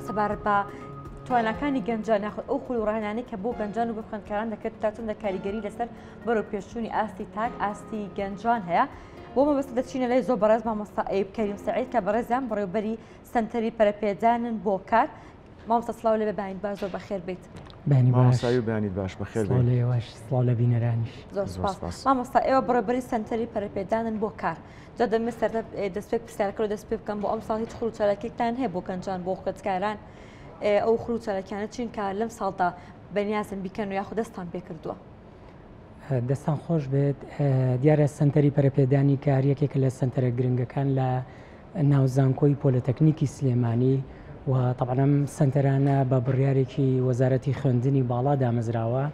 سەبارەت بە توانەکانی گەنجان یاخود ئەو خوڵڕانانی کە بۆ گەنجان و بۆ خوێندکاران دەکرێت تا چۆن کاریگەری لەسەر بەرەو پێشچوونی ئاستی تاک ئاستی گەنجان هەیە بۆ مەبەستە دەچینە لای زۆر بەڕێز مامۆستا ئەیوب کەریم سەعید کە بەڕێزیان بەڕێوەبەری سەنتەری پەرەپێدانن بۆ کار مامۆستا سڵاو لێ ببینیت باش زۆر بەخێر بێت. مامۆستای بەیانیت باش بەخێر بێت. سڵاو لە بینەرانیش. زۆر سپاس. مامۆستا ئێوە بەڕێوەبەری سەنتەری پەرەپێدانن بۆ کار. جا دەمێت سەرەتا دەست پێ پرسیارەکە و دەست پێ بکەم بۆ ئەم ساڵ هیچ خروچەلەکێکتان هەیە بۆ گەنجان بۆ خوێندکاران ئەو خروچەلەکیانە چین کە لەم ساڵدا بەنیازم بیکەن و یاخود دەستان پێ کردووە. دەستان خۆش بێت دیارە سنتەری پەرەپێدانی کار یەکێکە لە سنتەرە گرنگەکان لە ناوزانکۆی پۆلتەکنیکی سلێمانی و طبعاً ئەم سنتەرانە بە بڕیارێکی وەزارەتی خوێندنی باڵا دامەزراوە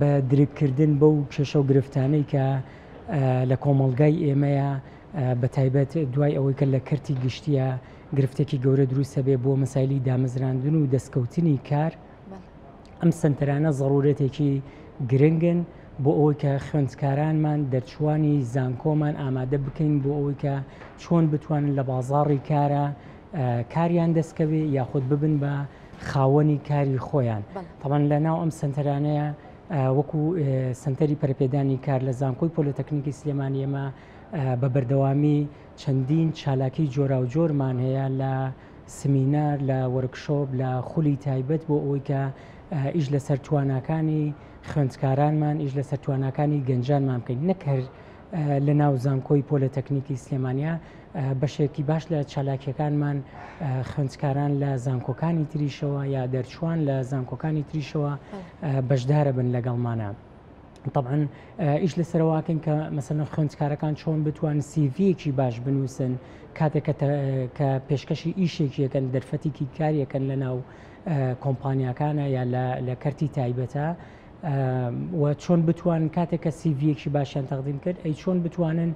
بە درکردن بەو کێشە و گرفتانەی کە لە کۆمەڵگای ئێمەیە بە تایبەت دوای ئەوەی کە لە کەرتی گشتیە گرفتێکی گەورە دروستە بێ بۆ مەسایلی دامەزراندن و دەستکەوتنی کار ئەم سنتەرانە ضرورەتێکی گرنگن بۆ ئەوەی کە خوێندکارانمان دەرچوانی زانکۆمان ئامادە بکەین بۆ ئەوەی کە چۆن بتوانن لە بازاڕی کارە کاریان دەستکەوێ یاخود ببن بە خاوەنی کاری خۆیان تەمان لە ناو ئەم سنتەرانەیە وەکو سنتەری پەرەپێدانی کار لە زانکۆی پۆلتەکنیکی سلێمانی ئێمە بە بەردەوامی چەندین چالاکی جۆرا و جۆرمان هەیە لە سمینار لە وەرکشۆپ لە خولی تایبەت بۆ ئەوەی کە ئیش لەسەر تواناکانی خوێندکارانمان ئیش لەسەر تواناکانی گەنجانمان بکەین نەکرد لە ناو زانکۆی پۆلتەکنیکی سلێمانیا بەشێکی باش لە چالاکیەکانمان خوێندکاران لە زانکۆکانی تریشەوە یا دەرچوان لە زانکۆکانی تریشەوە بەشدارە بن لەگەڵمانە. طبعاً ئیش لەسەرواکەین کە مەسەڵەن خوێندکارەکان چۆن بتوان سیڤیەکی باش بنووسن کاتێک کە پێشکەشی ئیشێکیەکەن دەرفەتێکی کاریەکەن لە ناو کۆمپانیاکانە یا لە کەرتی تایبەتە و چۆن بتوانن کاتێک کە سیڤیەکی باشیان تەقدیم کرد ئەی چۆن بتوانن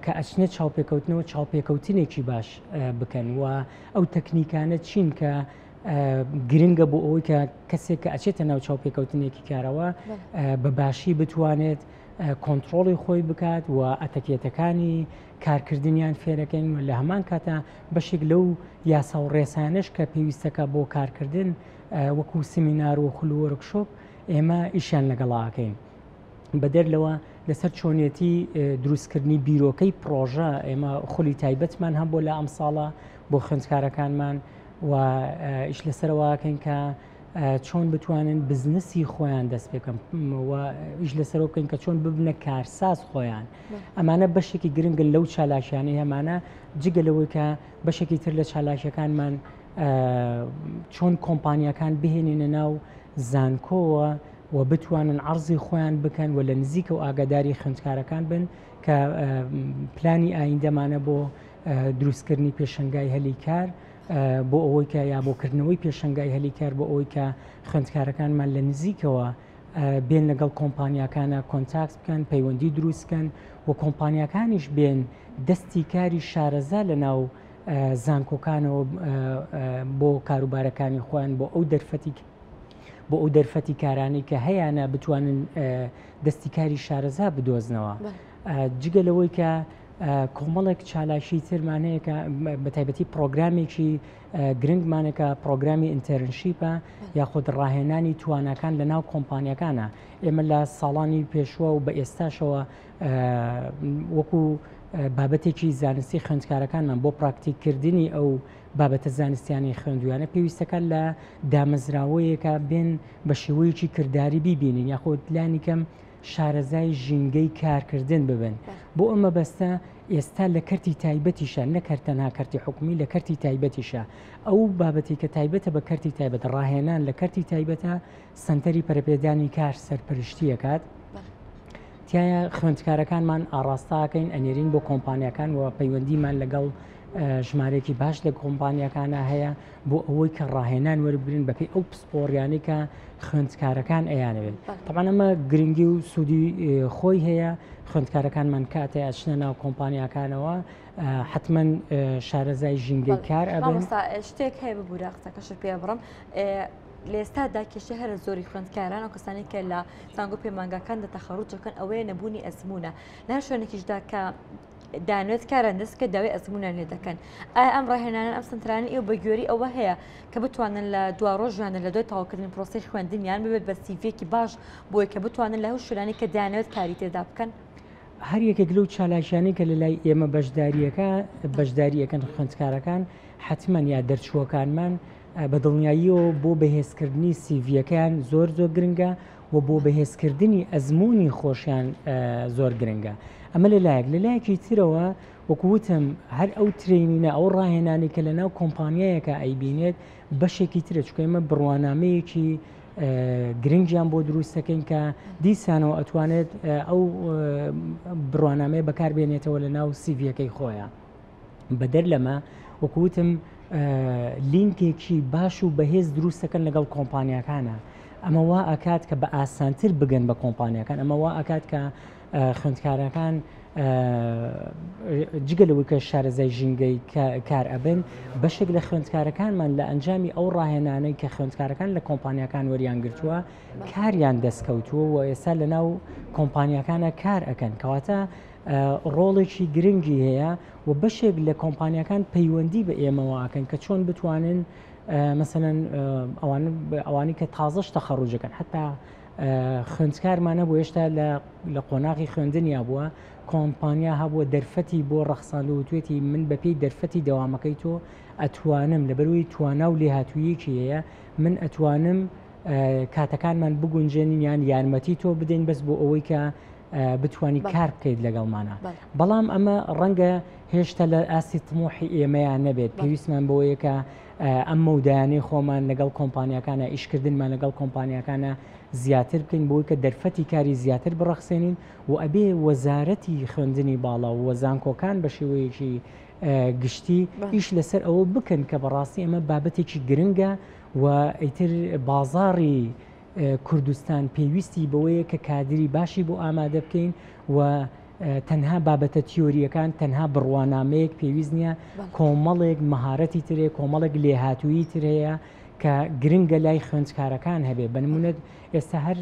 کە ئەچنە چاوپێکەوتنەوە چاوپێکەوتنێکی باش بکەن و ئەو تەکنیکانە چین کە گرنگە بۆ ئەوەی کە کەسێک کە ئەچێتە ناو چاوپێکەوتنێکی کارەوە بە باشی بتوانێت کۆنتترۆڵی خۆی بکات و ئەتەکێتەکانی کارکردنیان فێرەکەین لە هەمان کاتە بەشێک لەو یاسا و ڕێسانش کە پێویستەکە بۆ کارکردن وەکو سمینار و خولوەرکشۆپ ئێمە ئیشیان لەگەڵاکەین بەدەرلەوە لەسەر چۆنیەتی دروستکردنی بیرۆکەی پرۆژە ئێمە خولی تایبەتمان هەم بۆ لە ئەم ساڵە بۆ خوێندکارەکانمان و ئیش لەسەرەوەکەین کە چۆن بتوانن بزنسی خۆیان دەست پێکەم و ئیش لەسەرەوە بکەین کە چۆن ببنە کارساز خۆیان ئەمانە بەشێکی گرنگن لەو چالاکیانەی هەمانە جگەلەوەی کە بەشێکی تر لە چالاکیەکانمان چۆن کۆمپانیەکان بهێنینە ناو زانکۆوە و بتوانن عەرزی خۆیان بکەن و لە نزیکە و ئاگاداری خوێندکارەکان بن کە پلانی ئایندەمانە بۆ دروستکردنی پێشەنگای هەلی کار بۆ ئەوەی کە یا بۆکردنەوەی پێشەنگای هەلی کار بۆ ئەوەی کە خوێندکارەکانمان لە نزیکەوە بێن لەگەڵ کۆمپانیەکانە کۆنتاکت بکەن پەیوەندی دروستکەن و کۆمپانیەکانیش بێن دەستی کاری شارەزا لە ناو زانکۆکانەوە بۆ کاروبارەکانی خۆیان بۆ ئەو دەرفەتی کارانی کە هەیەە بتوانن دەستی کاری شارەزا بدۆزنەوە جگەلەوەی کە کۆمەڵێک چالاشی ترمانەیە کە بە تایبەتی پرۆگرامێکی گرنگمانەکە پرۆگرامی ئینتەرنشیپە یاخود ڕاهێنانی توانەکان لە ناو کۆمپانیەکانە ئێمە لە ساڵانی پێشوە و بە ئێستاشەوە وەکو بابەتێکی زانستی خوێندکارەکانمان بۆ پراکتیککردنی ئەو بابەتە زانستیانی خوێندویانە پێویستەکان لە دامەزراوەیەکە بێن بە شێوەیەکی کردداری بیبینین یاخود لانی کەم شارەزای ژینگەی کارکردن ببن بۆ ئەمە بەستە ئێستا لە کەرتی تایبەتیشە نەکەرتەنها کەرتی حکومی لە کەرتی تایبەتیشە ئەو بابەتی کە تایبەتە بە کەرتی تایبەت ڕاهێنان لە کەرتی تایبەتە سنتەری پەرەپێدانی کار سەرپەرشتیەکات تایە خوێندکارەکانمان ئاڕاستاکەین ئەنێرین بۆ کۆمپانیەکان و پەیوەندیمان لەگەڵ ژمارەیەکی باش لە کۆمپانیەکانە هەیە بۆ ئەوەی کە ڕاهێنان وەربگرن بەپێی ئەو پسپۆڕیانی کە خوێندکارەکان ئەیانەوێت طبعاً ئەمە گرنگی و سوودی خۆی هەیە خوێندکارەکانمان کاتێ ئەچنە ناو کۆمپانیەکانەوە حتمما شارەزای ژینگەی کار ئەبن شتێک هەیە ببوورە قسەکەش پێ بڕم لە ئێستادا کێشە هەرە زۆری خوێندکاران و کەسانی کە لە زانکۆ پەیمانگاکان دەتەخەڕوجەکەن ئەوەیە نەبوونی ئەزمونە لە هەر شوێنێکیشدا کە دانوێت کارەندەست کە داوای ئەزمونیان لێ دەکەن ئایا ئەم ڕاهێنانە ئەم سنترانە ئێوە بە گوێری ئەوە هەیە کە بتوانن لە دوا ڕۆژیانە لە دوای تەواوکردنی پرۆسەی خوێندنیان ببێت بە سیڤێکی باش بۆی کە بتوانن لە هەو شوێنانی کە دانەوێت کاری تێدا بکەن هەر یەکێک لەو چالاشیانەی کە لە لای ئێمە بەشداریەکەن خوێندکارەکان حتمما یا دەرچووەکانمان بە دڵنیاییەوە بۆ بەهێزکردنی سیڤیەکان زۆر گرنگە و بۆ بەهێزکردنی ئەزمموی خۆشیان زۆر گرنگە ئەمە لەلایەکی ترەوە وەکووتم هەر ئەو ترینینە ئەو ڕاهێنانی کە لە ناو کۆمپانیایەکە ئەیبینێت بەشێکی ترە چکە ئێمە بڕوانامەیەکی گرنگیان بۆ دروستەکەین کە دیسانەوە ئەتوانێت ئەو بڕوانامەیە بەکاربێنێتەوە لە ناو سیڤیەکەی خۆیان بەدەر لەمە وەکووتم لینکێکی باش و بەهێز دروستەکەن لەگەڵ کۆمپانیەکانە ئەمە وا ئەکات کە بە ئاسانتر بگەن بە کۆمپانیەکان ئەمە وا ئەکات کە خوێندکارەکان جگەلەوەی کە شارەزای ژینگەی کار ئەبن بەشێک لە خوێندکارەکانمان لە ئەنجامی ئەو ڕاهێنانەی کە خوێندکارەکان لە کۆمپانیەکان وەریان گرتووە کاریان دەستکەوتووە و ئێستا لە ناو کۆمپانیەکانە کار ئەکەن کەواتە ڕۆڵێکی گرنگی هەیە و بەشێک لە کۆمپانیەکان پەیوەندی بە ئێمەوەکەن کە چۆن بتوانن مثلەن ئەوانی کە تازەش تەخەڕوجەکەن حتا خوێندکارمانە بۆ هێشتا لە قۆناغی خوێندنیا بووە کۆمپانیا هەبووە دەرفەتی بۆ ڕەخساند و توێتی من بەپێی دەرفەتی دەوامەکەی تۆ ئەتوانم لەبەروی توانا و لێهاتوویەکی هەیە من ئەتوانم کاتەکانمان بگونجێنین یان یارمەتی تۆ بدەین بەس بۆ ئەوەی کە بتوانی کار بکەیت لەگەڵمانە بەڵام ئەمە ڕەنگە هێشتا لە ئاستی تموحی ئێمەیان نەبێت پێویستمان بەوەیە کە ئەم مەودایانەی خۆمان لەگەڵ کۆمپانیەکانە ئیشکردنمان لەگەڵ کۆمپانیەکانە زیاتر بکەین بۆی کە دەرفەتی کاری زیاتر بڕەخسێنین و ئەبێ وەزارەتی خوێندنی باڵا و وەزانکۆکان بە شێوەیەکی گشتی ئیش لەسەر ئەوە بکەن کە بەڕاستی ئەمە بابەتێکی گرنگە و ئیتر بازاڕی کوردستان پێویستی بەوەیە کە کادری باشی بۆ ئامادە بکەین و تەنها بابەتە تیۆریەکان تەنها بڕوانامەیەک پێویست نییە کۆمەڵێک مەهارەتی ترێ کۆمەڵێک لێهاتووی تر هەیە کە گرنگە لای خوێندکارەکان هەبێ بنمونەت ئێستا هەر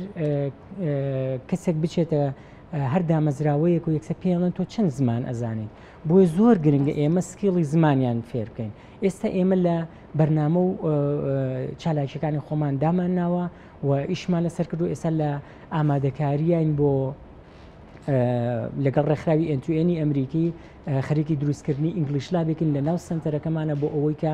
کەسێک بچێتە هەر دامەزراوەیەک و یەکسە پێڵێن تۆ چەند زمان ئەزانیت بۆی زۆر گرنگە ئێمە سکیڵی زمانیان فێر بکەین ئێستا ئێمە لە بەرنامە و چالاکیەکانی خۆمان دامان ناوە و ئیشمان لەسەر کردو ئێستا لە ئامادەکاریان بۆ لەگەڵ ڕێکخراوی ئەنتوێنی ئەمریکی خەریکی دروستکردنی ئینگلیش لابێکن لە ناو سنتەرەکەمانە بۆ ئەوەی کە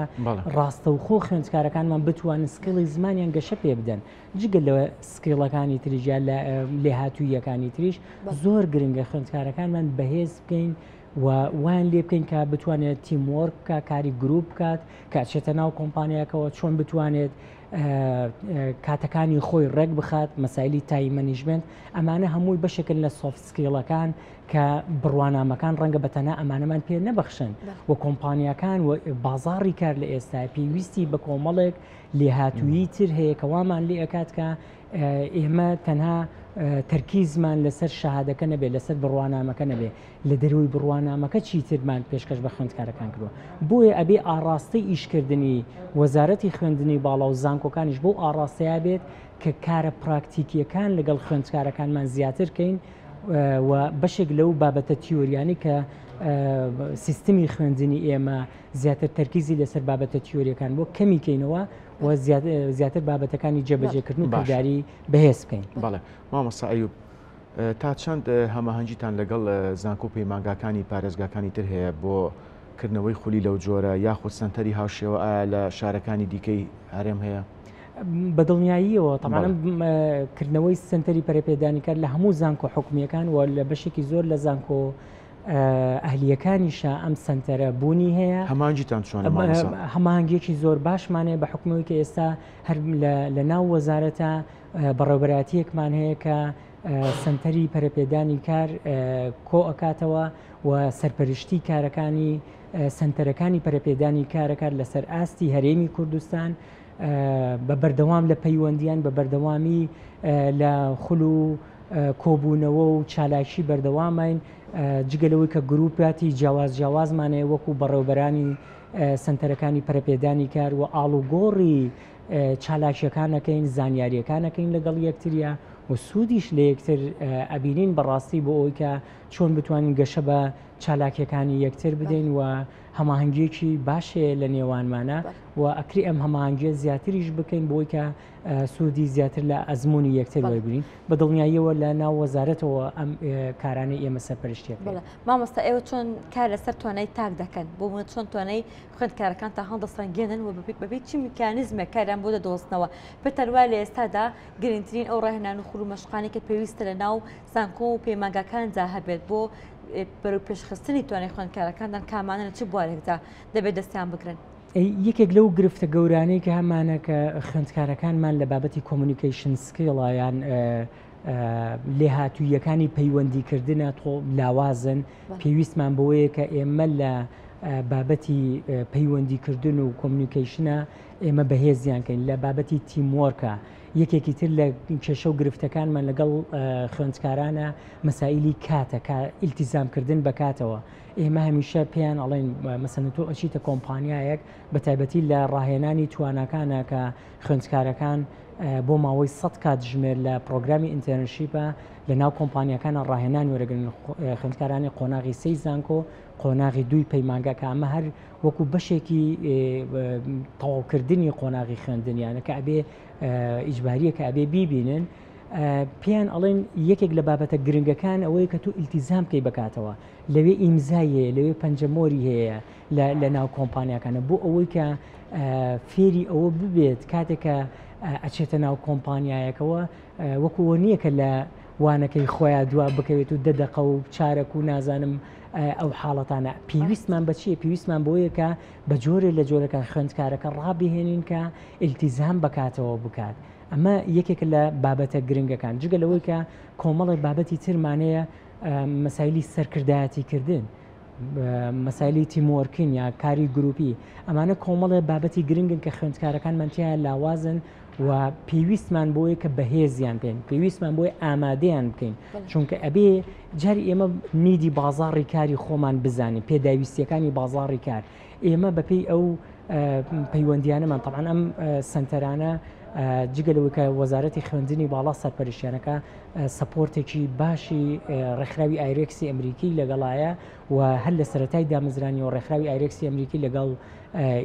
ڕاستەوخۆ خوێندکارەکانمان بتوانن سکیڵی زمانیان گەشە پێ بدەن جگە لە سکیڵەکانی تریژیان لە لێهاتوویەکانی تریش زۆر گرنگە خوێندکارەکانمان بەهێز بکەین و وان لێ بکەین کە بتوانێت تیموەرک بکە کاری گروپ بکات کاتچێتە ناو کۆمپانیەکەەوە چۆن بتوانێت کاتەکانی خۆی ڕێک بخات مەسایلی تایمەنیژمنت ئەمانە هەمووی بەشێکن لە سۆفت سکیڵەکان کە بڕوانامەکان ڕەنگە بەتەنە ئەمانەمان پێ نەبەخشن و کۆمپانیەکان و بازاڕی کار لە ئێستا پێویستی بە کۆمەڵێک لێهاتوویی تر هەیە کە وامان لێ ئەکات کە ئێمە تەنها تەرکیزمان لەسەر شەهادەکە نەبێت لەسەر بڕوانامەکە نەبێت لە دەروی بڕوانامەکە چیترمان پێشکەش بە خوێندکارەکان کردووە بۆیە ئەبێ ئاڕاستی ئیشکردنی وەزارەتی خوێندنی باڵا و زانکۆکانیش بۆ ئاڕاستەیە بێت کە کارە پراکتیکیەکان لەگەڵ خوێندکارەکانمان زیاتر کەین و بەشێک لەو بابەتە تیۆریانی کە سیستمی خوێندنی ئێمە زیاتر تەرکیزی لەسەر بابەتە تیۆریەکان بۆ کەمیکەینەوە و زیاتر بابەتەکانی جێبەجێکردن و کردداری بەهێز بکەین. بەڵێ مامۆستا ئەیوب تا چەند هەماهەنگیتان لەگەڵ زانکۆ پەیمانگاکانی پارێزگاکانی تر هەیە بۆ کردنەوەی خولی لەو جۆرە یاخود سنتەری هاوشێوە ئایا لە شارەکانی دیکەی هەرێم هەیە؟ بەدڵنیاییەوە تەمانم کردنەوەی سنتەری پەرەپێدانیکار لە هەموو زانکۆ حکومیەکان و لە بەشێکی زۆر لە زانکۆ ئەهلیەکانیشە ئەم سنتەرە بوونی هەیە هەمانگیتان چۆن هەمانگیەکی زۆر باشمانەیە بە حکومەوەی کە ئێستا هەر لە ناو وەزارەتە بەڕێوەبەراتیەکمان هەیە کە سنتەری پەرەپێدانی کار کۆ ئەکاتەوە و سەرپەرشتی کارەکانی سنتەرەکانی پەرەپێدانی کارەکات لەسەر ئاستی هەرێمی کوردستان بە بەردەوام لە پەیوەندیان بە بەردەوامی لە خول و کۆبوونەوە و چالاکی بەردەوامین جگەلەوەی کە گروپاتی جیاوازمانەیە وەکو بەڕێوەبەرانی سنتەرەکانی پەرەپێدانی کار و ئاڵوگۆڕی چالاکیەکانەکەین زانیاریەکانەکەین لەگەڵ یەکتریە و سوودیش لە یەکتر ئەبینین بەڕاستی بۆ ئەوی کە چۆن بتوانین گەشە بە چالاکیەکانی یەکتر بدەین و هەماهەنگێکی باشەیە لە نێوانمانە و ئەکری ئەم هەماهەنگێ زیاتریش بکەین بۆی کە سوودی زیاتر لە ئەزمموی یەکتر وەربگرین بە دڵنیاییەوە لە ناو وەزارەتەوە ئەم کارانی ئێمە سەرپەرشتیەکە. مامۆستا ئێوە چۆن کار لەسەر توانای تاک دەکەن بۆ چۆن توانای خوێندکارەکان تا هەڵدەسەنگێنن و بەبێ چی میکانیزمێک کاریان بۆ دەدۆستنەوە پێتەروای لە ئێستادا گرنگترین ئەو ڕاهێنان و خوڵ و مەشقانێکە پێویستە لە ناو زانکۆ و پەیمانگەکاندا هەبێت بۆ بەرەو پێشخستنی توانای خوێندکارەکانتان کامانە چ بوارێکدا دەبێت دەستیان بکرن. یەکێک لەو گرفتە گەورانەی کە هەمانە کە خوێندکارەکانمان لە بابەتی کۆمونیکیشن سکیڵیان لێ هاتوویەکانی پەیوەندیکردنە تۆ لاوازن پێویستمان بەوەیە کە ئێمە لە بابەتی پەیوەندیکردن و کۆمونیکیشنە ئێمە بەهێزیانکەین لە بابەتی تیموەرکە یەکێکی تر لە کێشە و گرفتەکانمان لەگەڵ خوێندکارانە مەسائلی کاتە ئیلتیزامکردن بە کاتەوە ئێمە هەمیشە پێیان ئەڵێن مەسەن تۆ ئەچیتە کۆمپانیایەک بە تایبەتی لە ڕاهێنانی توانەکانە کە خوێندکارەکان بۆ ماوەی 100 کات ژمێر لە پرۆگرامی ئینتەرنشیپە لە ناو کۆمپانیەکانە ڕاهێنان وەرەگرن خوێندکارانی قۆناغی 3 زانکۆ قۆناغی 2 پەیمانگە کە ئەمە هەر وەکو بەشێکی تەواوکردنی قۆناغی خوێندنیانە کە ئەبێ ئیجباریە کە ئەبێ بیبینن پێیان ئەڵێن یەکێک لە بابەتە گرنگەکان ئەوەیە کە تو ئیلتیزام بکەی بکاتەوە لەوێ ئیمزایە لەوێ پەنجەمۆری هەیە لە ناو کۆمپانیەکانە بۆ ئەوەی کە فێری ئەوە ببێت کاتێکە ئەچێتە ناو کۆمپانیایەکەوە وەکووە نییە کە لە وانەکەی خۆیان دوا بکەوێت و دەدەقە و چارەک و نازانم ئەو حاڵەتانە پێویستمان بەچیە پێویستمان بۆیە کە بە جۆرێ لە جۆرەکە خوێندکارەکە ڕابهێنین کە ئیلتیزام بکاتەوە بکات ئەمە یەکێک لە بابەتە گرنگەکان جگە لەوەی کە کۆمەڵی بابەتی ترمانەیە مەسایلی سەرکردایەتیکردن مەسایلی تیمۆرکین یا کاری گروپی ئەمانە کۆمەڵە بابەتی گرنگن کە خوێندکارەکانمان تیان لاوازن و پێویستمان بۆیە کە بەهێزیان پێن پێویستمان بۆی ئامادەیان بکەین چونکە ئەبێ جاری ئێمە نیدی بازاڕی کاری خۆمان بزانین پێداویستیەکانی بازاڕی کار ئێمە بەپێی ئەو پەیوەندیانەمان طبعاً ئەم سنتەرانە جگەلەوەی کە وەزارەتی خوێندنی باڵا سەرپەرشتیانەکە سەپۆرتێکی باشی ڕێکخراوی ئایرێکسی ئەمریکی لەگەڵایە و هەر لە سەرەتای دامەزرانی و ڕێکخراوی ئایرێکسی ئەمریکی لەگەڵ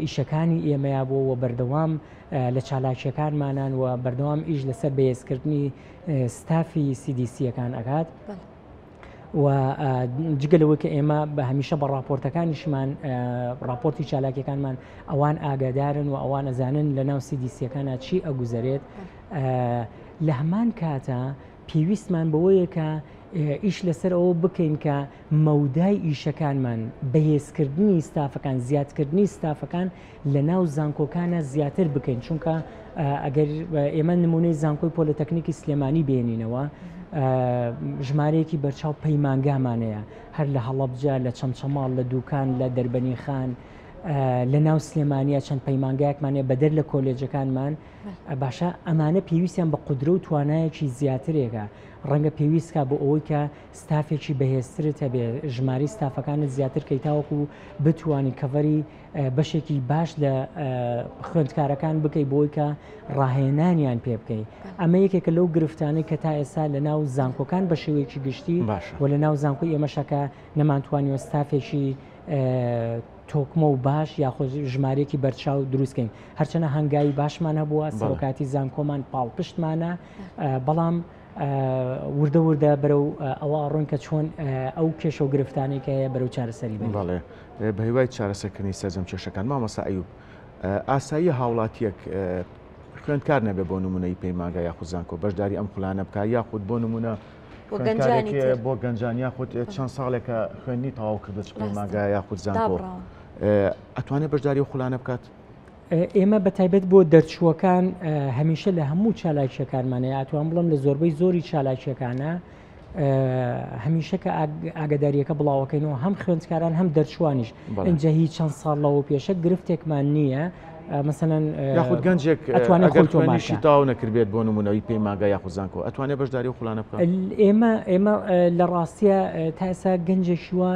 ئیشەکانی ئێمەیە بۆ و بەردەوام لە چالاکیەکانمانان و بەردەوام ئیش لەسەر بەهێزکردنی ستافی CDCەکان ئەکات و جگەلەوەی کە ئێمە بە هەمیشە بە راپۆرتەکانیشمان راپۆرتی چالاکیەکانمان ئەوان ئاگادارن و ئەوان ئەزانن لە ناو CDCەکانە چی ئەگوزارێت لە هەمان کاتە پێویستمان بەوەیە کە ئیش لەسەر ئەوە بکەین کە مەودای ئیشەکانمان بەهێزکردنی ستافەکان زیادکردنی ستافەکان لە ناو زانکۆکانە زیاتر بکەین چونکە ئەگەر ئێمە نمونەی زانکۆی پۆلتەکنیکی سلێمانی بێنینەوە ژمارەیەکی بەرچاو پەیمانگامانەیە هەر لە هەڵەبجە لە چەمچەماڵ لە دوکان لە دەربەنی خان لە ناو سلێمانیا چەند پەیمانگایەکمانێ بەدەر لە کۆلێجەکانمان باشە ئەمانە پێویستیان بە قودرە و توانایەکی زیاترێکە ڕەنگە پێویستکە بۆ ئەوەی کە ستافێکی بەهێزترت هەبێ ژماری ستافەکانت زیاتر کەی تاوەکو بتوانی کەڤەری بەشێکی باش لە خوێندکارەکان بکەی بۆی کە ڕاهێنانیان پێ بکەی ئەمە یەکێکە لەو گرفتانەی کە تا ئێستا لە ناو زانکۆکان بە شێوەیەکی گشتی و لە ناو زانکۆی ئێمەشەکە نەمانتوانیوە ستافێکی تۆکمە و باش یاخۆ ژمارەیەکی بەرچاو دروستکەین هەرچەنە هەنگاوی باشمان هەبووە سەرۆکاتی زانکۆمان پاڵپشتمانە بەڵام وردە وردە بەرەو ئەوە ڕۆن کە چۆن ئەو کێشە و گرفتانێک هەیە بەرەو چارەسەری بێت. بەڵێ بە هیوای چارەسەرکردنی سەرجەم کێشەکان مامۆستا ئەیوب ئاسایی هاوڵاتیەک خوێندکار نەبێ بۆ نمونەی پەیمانگە یاخود زانکۆ بەشداری ئەم خولانە بکە یاخود بۆ نمونە بۆ گەنجان یاخود چەند ساڵێکە خوێندنی تەواو کردو پەیمانگە یاخود زانکۆ ئەتوانێت بەشداری و خولانە بکات؟ ئێمە بە تایبەت بۆ دەرچووەکان هەمیشە لە هەموو چالاکیەکانمانەیە ئەتوان بڵم لە زۆربەی زۆری چالاکیەکانە هەمیشە کە ئاگاداریەکە بڵاوەکەینەوە هەم خوێندکاران هەم دەرچوانیش ئەنجە هیچ چەند ساڵ لەوە پێشە گرفتێکمان نییە مثلەن یاخود گەنجێک ئەگەر تاو نەکردێت بۆ نمونەوەی پەیمانگە یاخود زانکۆ ئەتوانێت بەشداری و خولانە بکات؟ ئێمە لە ڕاستیە تا ئێستا گەنجێکیوە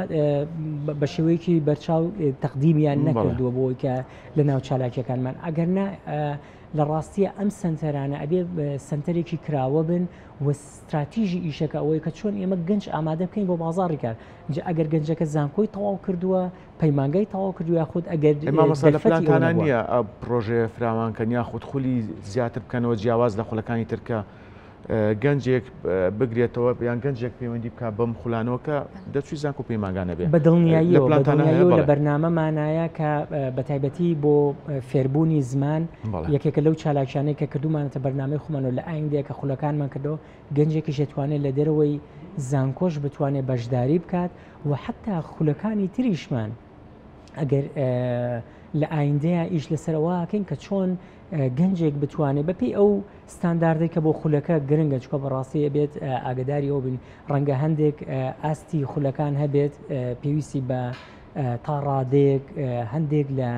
بە شێوەیەکی بەرچاو تەقدیمیان نەکردووە بۆی کە لە ناو چالاکیەکانمان ئەگەرنا لە ڕاستیە ئەم سنتەرانە ئەبێ سنتەرێکی کراوە بن و استراتیژی ئیشەکە ئەوەی کە چۆن ئێمە گەنج ئامادە بکەین بۆ بازاڕی کار ئەگەر گەنجەکە زانکۆی تەواو کردووە پەیمانگەی تەواو کردو یاخود ئەگەر مامەسا لە پلانتانە نییە ئەو پرۆژێ فراوانکەن یاخود خولی زیاتر بکەنەوە جیاواز لە خولەکانی ترکە گەنجێک بگرێتەوە یان گەنجێک پەیوەندی بکە بەم خولانەوە کە دەچوی زانکۆ و پەیمانگانە بێت بە دڵنیاییەوە لە بەرنامەمانایە کە بە تایبەتی بۆ فێربوونی زمان یەکێکە لەو چالاکیانەی کە کردومانەتە بەرنامەی خۆمانەوە لە ئایندەیە کە خولەکانمان کردەوە گەنجێکیش دەتوانێت لە دەرەوەی زانکۆش بتوانێت بەشداری بکات و حتا خولەکانی تریشمان ئەگەر لە ئایندەیە ئیش لەسەرەوەکەین کە چۆن گەنجێک بتوانێت بەپی ئەو ستانداردێک کە بۆ خولەکە گرنگە چکە بەڕاستی بێت ئاگداری ئەو بن ڕەنگە هەندێک ئاستی خولەکان هەبێت پێویستی بە تا ڕادێک هەندێک لە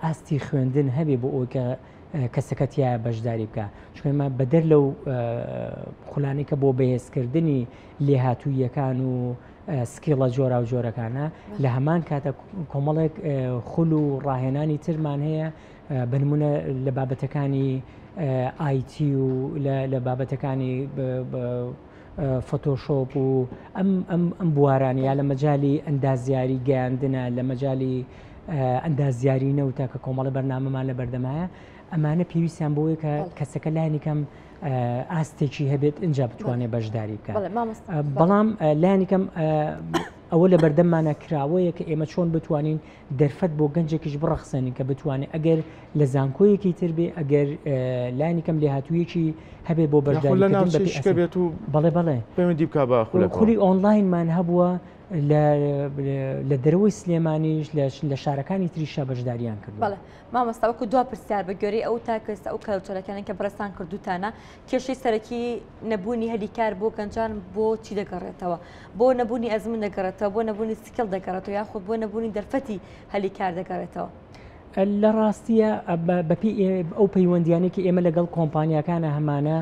ئاستی خوێندن هەبێ بۆ ئەوە کە کەسەکەتیایە بەشداری بکە چکەمە بەدەر لەو خولانی کە بۆ بەهێزکردنی لێهاتوویەکان و سکیڵە جۆرا و جۆرەکانە لە هەمان کاتە کۆمەڵێک خول و ڕاهێنانی ترمان هەیە بنمونە لە بابەتەکانی ئایتی و لە بابەتەکانی فۆتۆشۆپ و ئەم بوارانی یا لە مەجای ئەندازیاری گەیاندنە لە مەجای ئەندازیاری نەوتە کە کۆمەڵە بەرنامەمان لە بەردەمایە ئەمانە پێویستیان بۆیە کە کەسەکە لایەنیکەم ئاستێکی هەبێت اینجا بتوانێت بەشداری بکات بەڵام لایەنیکەم ئەوە لە بەردەممانە کراوەیە کە ئێمە چۆن بتوانین دەرفەت بۆ گەنجێکیش بڕەخسەنین کە بتوانێت ئەگەر لە زانکۆیەکی تر بێ ئەگەر لایەنیکەم لێهاتوویەکی هەبێت بۆ بەشداری بێت و بەڵێ پەیوەندی بکە بە خولی ئۆنلاینمان هەبووە لە دەرەوەی سلێمانیش لە شارەکانی تریشە بەشداریان کرد. بەڵێ مامۆستا وەکو دوا پرسیار بە گوێرەی ئەو تاکەستە ئەو کەلچەلەکانی کە بەرەستان کردوتانە کێشەی سەرەکی نەبوونی هەلیکار بۆ گەنجان بۆ چی دەگەڕێتەوە بۆ نەبوونی ئەزمون دەگەڕێتەوە بۆ نەبوونی سکڵ دەگەڕێتەوە یاخود بۆ نەبوونی دەرفەتی هەلیکار دەگەڕێتەوە. لە ڕاستیە بەپی ئەو پەیوەندیانێکی ئێمە لەگەڵ کۆمپانیەکانە هەمانە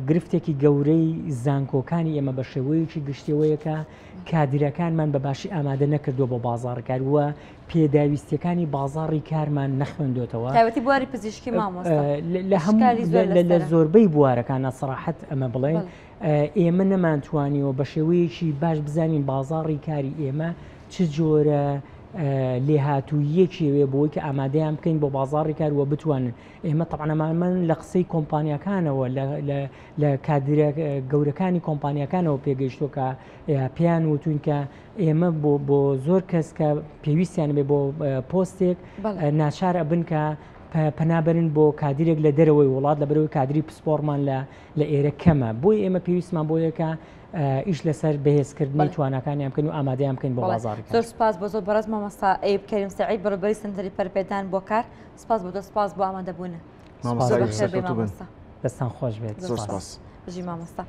گرفتێکی گەورەی زانکۆکانی ئێمە بە شێوەیەکی گشتەوەیەکە کادیرەکانمان بە باشی ئامادە نەکردووە بۆ بازاڕکار وە پێداویستیەکانی بازاڕی کارمان نەخوێندوێتەوە تایبەتی بواری پزیشکی مامۆستا لە زۆربەی بوارەکانە سەراحەت ئەمە بڵێن ئێمە نەمانتوانیەوە بە شێوەیەکی باش بزانین بازاڕی کاری ئێمە چ جۆرە لێهاتوویەکیوێ بۆی کە ئامادەیان بکەین بۆ بازاڕی کاروە بتوانن ئێمە تەعاەمان لە قسەی کۆمپانیەکانەوە لە کادرە گەورەکانی کۆمپانیەکانەوە پێگەیشتۆ کە پێیان وتون کە ئێمە بۆ زۆر کەس کە پێویستیان بێ بۆ پۆستێک ناچار ئەبن کە پەنابەرن بۆ کادرێک لە دەرەوەی وڵات لە بەرەوەی کادری پسپۆرمان لە ئێرە کەمە بۆی ئێمە پێویستمان بۆ یەکە ئیش لەسەر بەهێزکردنی توانەکانیان بکەن و ئامادەیان بکەین بۆ بازاڕی. زۆر سپاس بۆ زۆر بەڕێز مامۆستا ئەیوب کەریم سەعید بەڕێوەبەری سنتەری پەرپێدان بۆ کار سپاس بۆ سپاس بۆ ئامادەبوونە دەستان خۆش بێت. بژی مامۆستا.